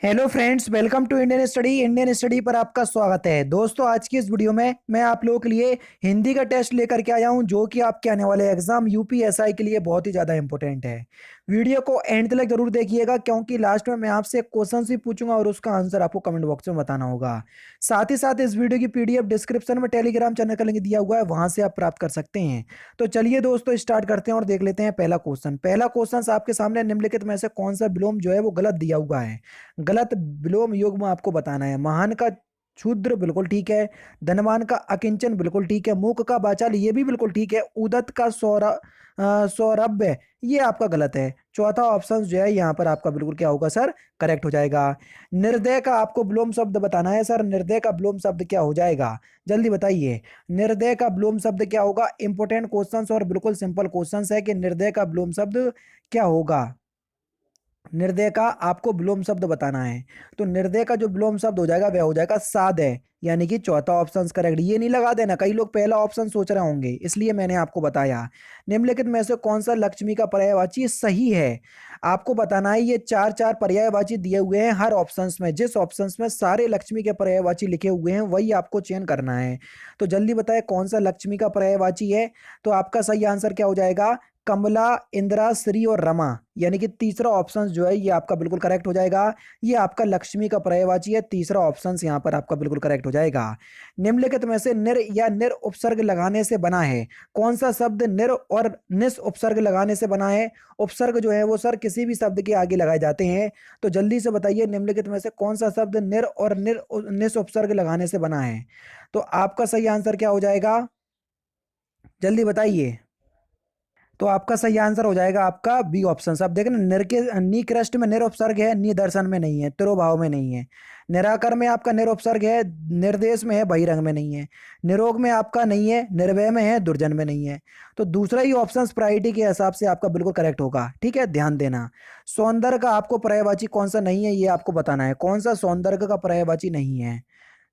Hello friends, welcome to Indian study पर आपका स्वागत है। दोस्तों, आज की इस वीडियो में मैं आप लोगों के लिए हिंदी का टेस्ट लेकर के आया हूं, जो कि आपके आने वाले एग्जाम यूपीएसआई के लिए बहुत ही ज़्यादा इंपॉर्टेंट है। वीडियो को एंड तक जरूर देखिएगा, क्योंकि लास्ट में मैं आपसे क्वेश्चन भी पूछूंगा और उसका आंसर आपको कमेंट बॉक्स में बताना होगा। साथ ही साथ इस वीडियो की पीडीएफ डिस्क्रिप्शन में टेलीग्राम चैनल का लिंक दिया हुआ है, वहां से आप प्राप्त कर सकते हैं। तो चलिए दोस्तों, स्टार्ट करते हैं और देख लेते हैं पहला क्वेश्चन। पहला क्वेश्चन आपके सामने निम्नलिखित में से कौन सा विलोम जो है वो गलत दिया हुआ है। गलत विलोम युग्म आपको बताना है। महान का क्षुद्र बिल्कुल ठीक है। धनवान का अकिंचन बिल्कुल ठीक है। मूक का वाचाल ये भी बिल्कुल ठीक है। उदत का सौरभ्य ये आपका गलत है। चौथा ऑप्शन जो है यहाँ पर आपका बिल्कुल क्या होगा सर, करेक्ट हो जाएगा। निर्दय का आपको विलोम शब्द बताना है सर। निर्दय का विलोम शब्द क्या हो जाएगा, जल्दी बताइए। निर्दय का विलोम शब्द क्या होगा। इंपोर्टेंट क्वेश्चंस और बिल्कुल सिंपल क्वेश्चंस है कि निर्दय का विलोम शब्द क्या होगा। निर्दय का आपको विलोम शब्द बताना है। तो निर्दय का जो विलोम शब्द हो जाएगा वह हो जाएगा सादय, यानी कि चौथा ऑप्शन करेक्ट। ये नहीं लगा देना, कई लोग पहला ऑप्शन सोच रहे होंगे, इसलिए मैंने आपको बताया। निम्नलिखित में से कौन सा लक्ष्मी का पर्यायवाची सही है, आपको बताना है। ये चार चार पर्यायवाची दिए हुए हैं हर ऑप्शंस में। जिस ऑप्शंस में सारे लक्ष्मी के पर्यायवाची लिखे हुए हैं वही आपको चयन करना है। तो जल्दी बताए कौन सा लक्ष्मी का पर्यायवाची है। तो आपका सही आंसर क्या हो जाएगा, कमला, इंदिरा, श्री और रमा, यानी कि तीसरा ऑप्शन जो है ये आपका बिल्कुल करेक्ट हो जाएगा। ये आपका लक्ष्मी का पर्यायवाची है। तीसरा ऑप्शन यहाँ पर आपका बिल्कुल करेक्ट हो जाएगा। निम्नलिखित में से निर या निर उपसर्ग लगाने से बना है। कौन सा शब्द निर और निस उपसर्ग लगाने से बना है। उपसर्ग जो है वो सर किसी भी शब्द के आगे लगाए जाते हैं। तो जल्दी से बताइए निम्नलिखित में से कौन सा शब्द निर और निस उपसर्ग लगाने से बना है। तो आपका सही आंसर क्या हो जाएगा, जल्दी बताइए। तो आपका सही आंसर हो जाएगा आपका बी ऑप्शन। अब देखें ना, निर के निकृष्ट में निर उपसर्ग है, निदर्शन में नहीं है, तिरोभाव में नहीं है। निराकर में आपका निर उपसर्ग है, निर्देश में है, बहिरंग में नहीं है। निरोग में आपका नहीं है, निर्भय में है, दुर्जन में नहीं है। तो दूसरा ही ऑप्शन प्रायोरिटी के हिसाब से आपका बिल्कुल करेक्ट होगा। ठीक है, ध्यान देना। सौंदर्य का आपको पर्यायवाची कौन सा नहीं है, ये आपको बताना है। कौन सा सौंदर्य का पर्यायवाची नहीं है,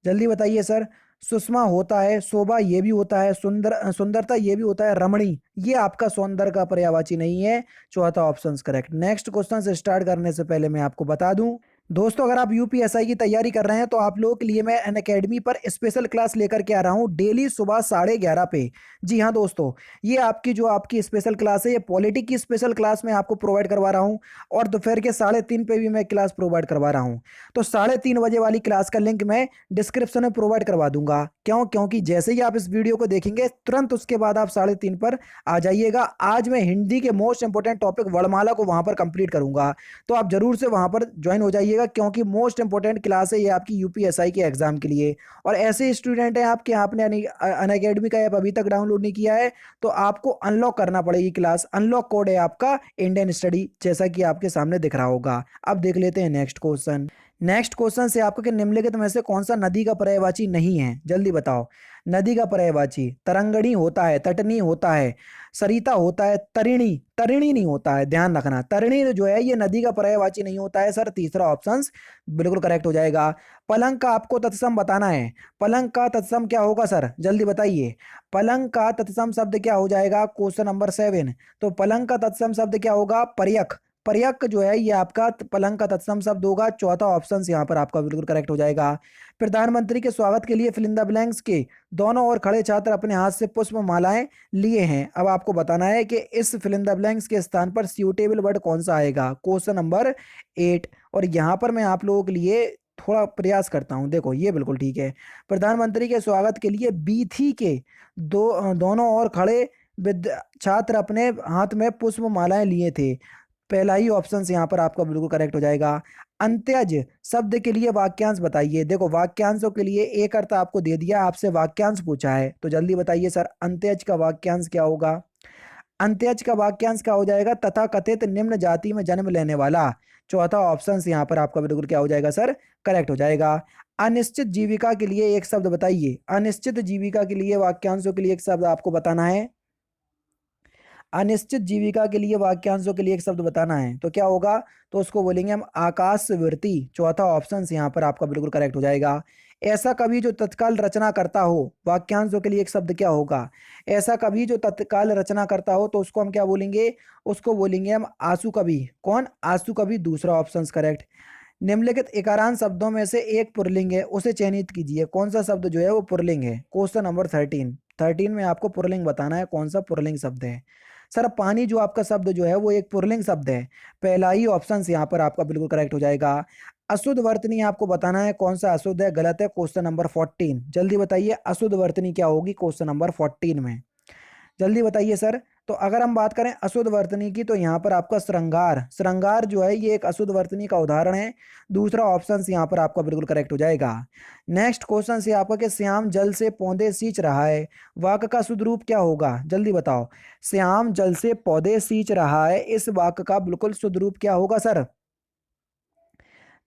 जल्दी बताइए सर। सुषमा होता है, शोभा ये भी होता है, सुंदरता ये भी होता है, रमणी ये आपका सौंदर्य का पर्यायवाची नहीं है। चौथा ऑप्शन करेक्ट। नेक्स्ट क्वेश्चन से स्टार्ट करने से पहले मैं आपको बता दूं, दोस्तों, अगर आप यूपीएसआई की तैयारी कर रहे हैं तो आप लोगों के लिए मैं अन अकेडमी पर स्पेशल क्लास लेकर के आ रहा हूं, डेली सुबह 11:30 पे। जी हाँ दोस्तों, ये आपकी स्पेशल क्लास है। ये पॉलिटिक्स की स्पेशल क्लास मैं आपको प्रोवाइड करवा रहा हूं, और दोपहर के 3:30 पे भी मैं क्लास प्रोवाइड करवा रहा हूं। तो 3:30 बजे वाली क्लास का लिंक मैं डिस्क्रिप्शन में प्रोवाइड करवा दूंगा। क्यों, क्योंकि जैसे ही आप इस वीडियो को देखेंगे तुरंत उसके बाद आप 3:30 पर आ जाइएगा। आज मैं हिंदी के मोस्ट इंपोर्टेंट टॉपिक वर्णमाला को वहां पर कंप्लीट करूंगा। तो आप जरूर से वहां पर ज्वाइन हो जाइएगा, क्योंकि मोस्ट इंपोर्टेंट क्लास है ये आपकी यूपीएसआई के एग्जाम के लिए। और ऐसे स्टूडेंट हैं आपके, आपने अन अकेडमी का ऐप अभी तक डाउनलोड नहीं किया है तो आपको अनलॉक करना पड़ेगी क्लास। अनलॉक कोड है आपका इंडियन स्टडी, जैसा कि आपके सामने दिख रहा होगा। अब देख लेते हैं नेक्स्ट क्वेश्चन। नेक्स्ट क्वेश्चन से आपको कि निम्नलिखित में से कौन सा नदी का पर्यायवाची नहीं है, जल्दी बताओ। नदी का पर्यायवाची तरंगणी होता है, तटनी होता है, सरिता होता है, तरिणी तरिणी नहीं होता है। ध्यान रखना, तरिणी जो है ये नदी का पर्यायवाची नहीं होता है सर। तीसरा ऑप्शन बिल्कुल करेक्ट हो जाएगा। पलंग का आपको तत्सम बताना है। पलंग का तत्सम क्या होगा सर, जल्दी बताइए। पलंग का तत्सम शब्द क्या हो जाएगा, क्वेश्चन नंबर 7। तो पलंग का तत्सम शब्द क्या होगा, पर्यक। पर्यक जो है ये आपका पलंग का तत्सम शब्द होगा। चौथा ऑप्शन यहाँ पर आपका बिल्कुल करेक्ट हो जाएगा। प्रधानमंत्री के स्वागत के लिए फिल इन द ब्लैंक्स के दोनों ओर खड़े छात्र अपने हाथ से पुष्प मालाएं लिए हैं। अब आपको बताना है कि इस फिल इन द ब्लैंक्स के स्थान पर सूटेबल वर्ड कौन सा आएगा, क्वेश्चन नंबर 8। और यहाँ पर मैं आप लोगों के लिए थोड़ा प्रयास करता हूँ। देखो ये बिल्कुल ठीक है। प्रधानमंत्री के स्वागत के लिए बीथी के दोनों ओर खड़े छात्र अपने हाथ में पुष्प मालाएं लिए थे। पहला ही ऑप्शन यहाँ पर आपका बिल्कुल करेक्ट हो जाएगा। अंत्यज शब्द के लिए वाक्यांश बताइए। देखो वाक्यांशों के लिए एक अर्थ आपको दे दिया, आपसे वाक्यांश पूछा है, तो जल्दी बताइए सर अंत्यज का वाक्यांश क्या होगा। अंत्यज का वाक्यांश क्या हो जाएगा, तथा कथित निम्न जाति में जन्म लेने वाला। चौथा ऑप्शन यहाँ पर आपका बिल्कुल क्या हो जाएगा सर, करेक्ट हो जाएगा। अनिश्चित जीविका के लिए एक शब्द बताइए। अनिश्चित जीविका के लिए वाक्यांशों के लिए एक शब्द आपको बताना है। अनिश्चित जीविका के लिए वाक्यांशों के लिए एक शब्द बताना है, तो क्या होगा, तो उसको बोलेंगे हम आकाशवृत्ति। चौथा ऑप्शन यहाँ पर आपका बिल्कुल करेक्ट हो जाएगा। ऐसा कवि जो तत्काल रचना करता हो, वाक्यांशों के लिए एक शब्द क्या होगा। ऐसा कवि जो तत्काल रचना करता हो तो उसको हम क्या बोलेंगे, उसको बोलेंगे हम आंसू कवि। कौन, आंसू कवि, दूसरा ऑप्शन करेक्ट। निम्नलिखित इकारांत शब्दों में से एक पुल्लिंग है, उसे चयनित कीजिए। कौन सा शब्द जो है वो पुल्लिंग है? क्वेश्चन नंबर 13 में आपको पुल्लिंग बताना है, कौन सा पुल्लिंग शब्द है। सर पानी जो आपका शब्द जो है वो एक पुल्लिंग शब्द है, पहला ही ऑप्शन यहाँ पर आपका बिल्कुल करेक्ट हो जाएगा। अशुद्ध वर्तनी आपको बताना है, कौन सा अशुद्ध है, गलत है। क्वेश्चन नंबर 14, जल्दी बताइए अशुद्ध वर्तनी क्या होगी क्वेश्चन नंबर 14 में, जल्दी बताइए सर। तो अगर हम बात करें अशुद्ध वर्तनी की, तो यहाँ पर आपका श्रृंगार, श्रृंगार जो है ये एक अशुद्ध वर्तनी का उदाहरण है। दूसरा ऑप्शन यहाँ पर आपका बिल्कुल करेक्ट हो जाएगा। नेक्स्ट क्वेश्चन से आपका कि श्याम जल से पौधे सींच रहा है, वाक्य का शुद्ध रूप क्या होगा, जल्दी बताओ। श्याम जल से पौधे सींच रहा है, इस वाक्य का बिल्कुल शुद्ध रूप क्या होगा सर?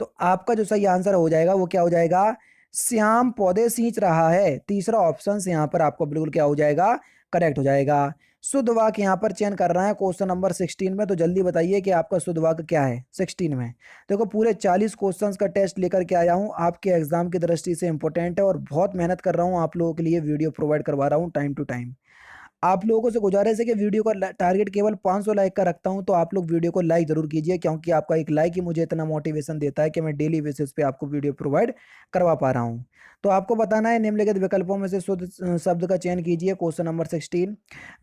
तो आपका जो सही आंसर हो जाएगा वो क्या हो जाएगा? श्याम पौधे सींच रहा है। तीसरा ऑप्शन यहाँ पर आपको बिल्कुल क्या हो जाएगा? करेक्ट हो जाएगा। शुद्ध वाक्य यहाँ पर चयन कर रहा है क्वेश्चन नंबर 16 में, तो जल्दी बताइए कि आपका शुद्ध वाक्य क्या है 16 में। देखो पूरे 40 क्वेश्चंस का टेस्ट लेकर के आया हूँ, आपके एग्जाम की दृष्टि से इंपॉर्टेंट है और बहुत मेहनत कर रहा हूँ आप लोगों के लिए, वीडियो प्रोवाइड करवा रहा हूँ टाइम टू टाइम। आप लोगों से गुजारिश है कि वीडियो का टारगेट केवल 500 लाइक का रखता हूं, तो आप लोग वीडियो को लाइक जरूर कीजिए, क्योंकि आपका एक लाइक ही मुझे इतना मोटिवेशन देता है कि मैं डेली बेसिस पे आपको वीडियो प्रोवाइड करवा पा रहा हूं। तो आपको बताना है निम्नलिखित विकल्पों में से शुद्ध शब्द का चयन कीजिए। क्वेश्चन नंबर 16,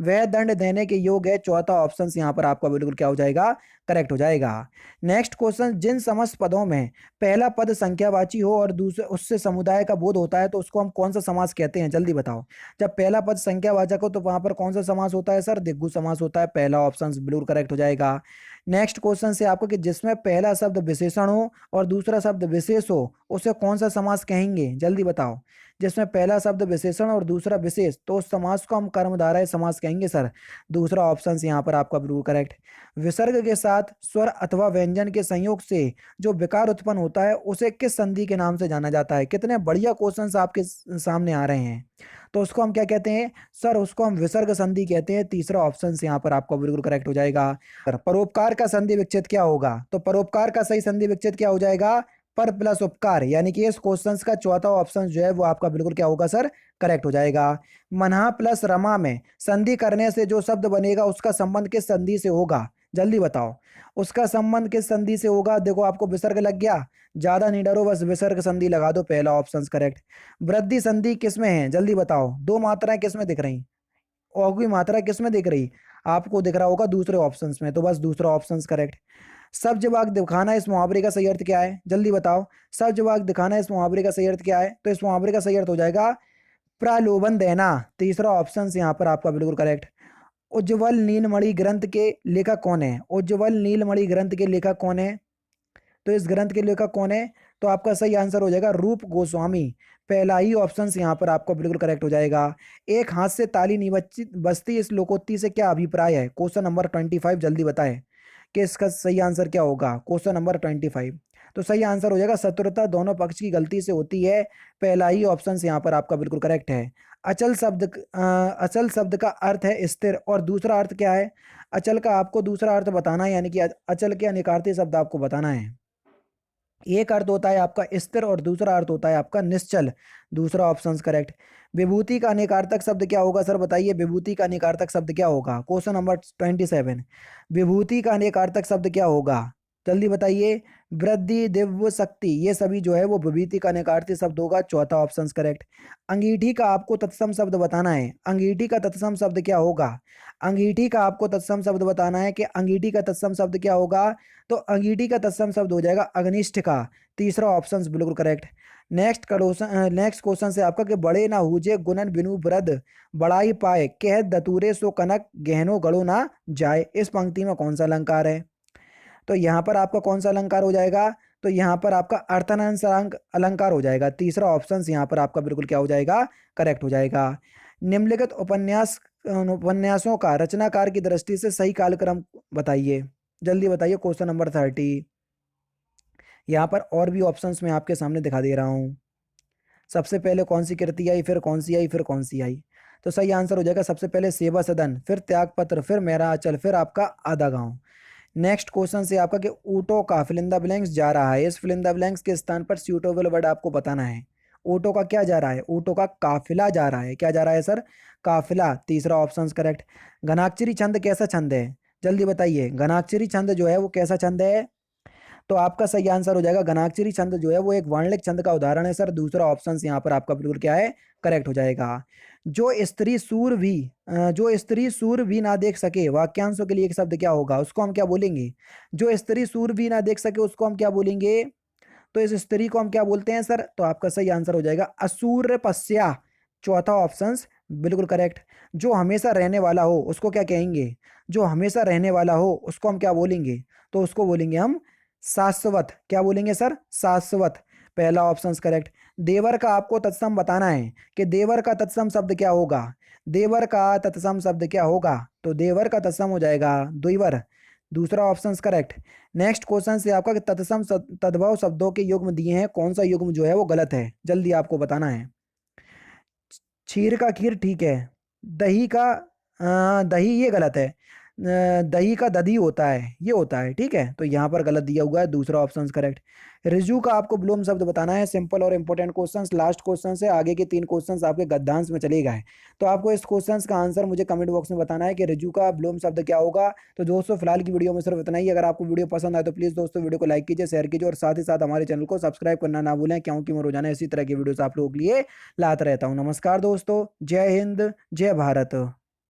वह दंड देने के योग्य है, चौथा ऑप्शन यहाँ पर आपका बिल्कुल क्या हो जाएगा? करेक्ट हो जाएगा। नेक्स्ट क्वेश्चन, जिन समस्त पदों में पहला पद संख्यावाची हो और दूसरे उससे समुदाय का बोध होता है, तो उसको हम कौन सा समास कहते हैं, जल्दी बताओ। जब पहला पद संख्यावाचक हो तो वहां पर कौन सा समास होता है सर? द्विगु समास होता है, पहला ऑप्शन बिल्कुल करेक्ट हो जाएगा। नेक्स्ट क्वेश्चन से आपको कि जिसमें पहला शब्द विशेषण हो और दूसरा शब्द विशेष हो, उसे कौन सा समास कहेंगे, जल्दी बताओ। जिसमें पहला शब्द विशेषण और दूसरा विशेष, तो उस समास को हम कर्मधारय समास कहेंगे सर। दूसरा ऑप्शन यहाँ पर आपका बिल्कुल करेक्ट। विसर्ग के साथ स्वर अथवा व्यंजन के संयोग से जो विकार उत्पन्न होता है, उसे किस संधि के नाम से जाना जाता है? कितने बढ़िया क्वेश्चंस आपके सामने आ रहे हैं। तो उसको हम क्या कहते हैं सर? उसको हम विसर्ग संधि कहते हैं। तीसरा ऑप्शन यहाँ पर आपको बिल्कुल करेक्ट हो जाएगा। परोपकार का संधि विच्छेद क्या होगा? तो परोपकार का सही संधि विच्छेद क्या हो जाएगा? पर प्लस उपकार, यानी कि इस क्वेश्चन का चौथा ऑप्शन जो है वो आपका बिल्कुल क्या होगा सर? करेक्ट हो जाएगा। मन्हा प्लस रमा में संधि करने से जो शब्द बनेगा उसका संबंध किस संधि से होगा, जल्दी बताओ। उसका संबंध किस संधि से होगा? देखो आपको विसर्ग लग गया, ज्यादा नहीं डरो, बस विसर्ग संधि लगा दो, पहला ऑप्शन करेक्ट। वृद्धि संधि किसमें है, जल्दी बताओ। दो मात्राएं किसमें दिख रही? और कोई मात्रा किसमें दिख रही? आपको दिख रहा होगा दूसरे ऑप्शंस में, तो बस दूसरा ऑप्शन करेक्ट। सब जवाब दिखाना इस मुहावरे का सही अर्थ क्या है, जल्दी बताओ। सब जवाब दिखाना इस मुहावरे का सही अर्थ क्या है? तो इस मुहावरे का सही अर्थ हो जाएगा प्रलोभन देना। तीसरा ऑप्शन यहाँ पर आपका बिल्कुल करेक्ट। उज्ज्वल नीलमणि ग्रंथ के लेखक कौन है? उज्ज्वल नीलमणि ग्रंथ के लेखक कौन है? तो इस ग्रंथ के लेखक कौन है? तो आपका सही आंसर हो जाएगा रूप गोस्वामी। पहला ही ऑप्शन यहाँ पर आपको बिल्कुल करेक्ट हो जाएगा। एक हाथ से ताली नहीं बजती, इस लोकोक्ति से क्या अभिप्राय है? क्वेश्चन नंबर 25, जल्दी बताएं कि इसका सही आंसर क्या होगा। क्वेश्चन नंबर 25, तो सही आंसर हो जाएगा शत्रुता दोनों पक्ष की गलती से होती है। पहला ही ऑप्शन यहाँ पर आपका बिल्कुल करेक्ट है। अचल शब्द का अर्थ है स्थिर, और दूसरा अर्थ क्या है? अचल का आपको दूसरा अर्थ बताना है, यानी कि अचल के अनिकार्ती शब्द आपको बताना है। एक अर्थ होता है आपका स्थिर और दूसरा अर्थ होता है आपका निश्चल। दूसरा ऑप्शन करेक्ट। विभूति का अनेकार्थक शब्द क्या होगा सर, बताइए। विभूति का अनेकार्थक शब्द क्या होगा? क्वेश्चन नंबर 27, विभूति का अनेकार्थक शब्द क्या होगा, जल्दी बताइए। वृद्धि, दिव्य, शक्ति, ये सभी जो है वो विभूति का अनेकार्थी शब्द होगा। चौथा ऑप्शन करेक्ट। अंगीठी का आपको तत्सम शब्द बताना है। अंगीठी का तत्सम शब्द क्या होगा? अंगीठी का आपको तत्सम शब्द बताना है कि अंगीठी का तत्सम शब्द क्या होगा। तो अंगीठी का तत्सम शब्द हो जाएगा अग्निष्ठ का। तीसरा ऑप्शन बिल्कुल करेक्ट। नेक्स्ट क्वेश्चन से आपका कि बड़े ना हुजे गुणन बिनु वृद्ध बड़ाई पाए, कह दतूरे सो कनक गहनो गढ़ो ना जाए, इस पंक्ति में कौन सा अलंकार है? तो यहाँ पर आपका कौन सा अलंकार हो जाएगा? तो यहाँ पर आपका अर्थांतरांक अलंकार हो जाएगा। तीसरा ऑप्शन यहाँ पर आपका बिल्कुल क्या हो जाएगा? करेक्ट हो जाएगा। निम्नलिखित उपन्यासों का रचनाकार की दृष्टि से सही कालक्रम बताइए, जल्दी बताइए। क्वेश्चन नंबर 30, यहाँ पर और भी ऑप्शंस मैं आपके सामने दिखा दे रहा हूँ। सबसे पहले कौन सी कृति आई, फिर कौन सी आई, फिर कौन सी आई? तो सही आंसर हो जाएगा सबसे पहले सेवा सदन, फिर त्यागपत्र, फिर मेरा अचल, फिर आपका आधा गांव। नेक्स्ट क्वेश्चन से आपका कि ऊँटों का फिल इन द ब्लैंक्स जा रहा है, इस फिल इन द ब्लैंक्स के स्थान पर सूटेबल वर्ड आपको बताना है। ऊँटों का क्या जा रहा है? ऊँटों का काफिला जा रहा है। क्या जा रहा है सर? काफिला। तीसरा ऑप्शन करेक्ट। घनाक्षरी छंद कैसा छंद है, जल्दी बताइए। घनाक्षरी छंद जो है वो कैसा छंद है? तो आपका सही आंसर हो जाएगा गणाक्षरी छंद जो है वो एक वर्णलिक छंद का उदाहरण है सर। दूसरा ऑप्शन यहाँ पर आपका बिल्कुल क्या है, करेक्ट हो जाएगा। जो स्त्री सूर भी ना देख सके, वाक्यांशों के लिए एक शब्द क्या होगा, उसको हम क्या बोलेंगे? जो स्त्री सूर भी ना देख सके उसको हम क्या बोलेंगे? तो इस स्त्री को हम क्या बोलते हैं सर? तो आपका सही आंसर हो जाएगा असूर्यपस्या। चौथा ऑप्शन बिल्कुल करेक्ट। जो हमेशा रहने वाला हो उसको क्या कहेंगे? जो हमेशा रहने वाला हो उसको हम क्या बोलेंगे? तो उसको बोलेंगे हम शाश्वत। क्या बोलेंगे सर? शाश्वत। पहला ऑप्शन करेक्ट। देवर का आपको तत्सम बताना है कि देवर का तत्सम शब्द क्या होगा। देवर का तत्सम शब्द क्या होगा? तो देवर का तत्सम हो जाएगा द्विवर। दूसरा ऑप्शन करेक्ट। नेक्स्ट क्वेश्चन से आपका कि तत्सम तद्भव शब्दों के युग्म दिए हैं, कौन सा युग्म जो है वो गलत है, जल्दी आपको बताना है। क्षीर का खीर ठीक है। दही का दही ये गलत है। दही का दधी होता है, ये होता है, ठीक है, तो यहाँ पर गलत दिया हुआ है। दूसरा ऑप्शन करेक्ट। रिजु का आपको विलोम शब्द बताना है। सिंपल और इंपॉर्टेंट क्वेश्चंस, लास्ट क्वेश्चन है, आगे के 3 क्वेश्चंस आपके गद्यांश में चले गए। तो आपको इस क्वेश्चंस का आंसर मुझे कमेंट बॉक्स में बताना है कि रिजु का विलोम शब्द क्या होगा। तो दोस्तों फिलहाल की वीडियो में सिर्फ इतना ही। अगर आपको वीडियो पसंद आए तो प्लीज़ दोस्तों वीडियो को लाइक कीजिए, शेयर कीजिए और साथ ही साथ हमारे चैनल को सब्सक्राइब करना ना भूलें, क्योंकि मैं रोजाना इसी तरह की वीडियोस आप लोगों के लिए लाता रहता हूँ। नमस्कार दोस्तों, जय हिंद, जय भारत।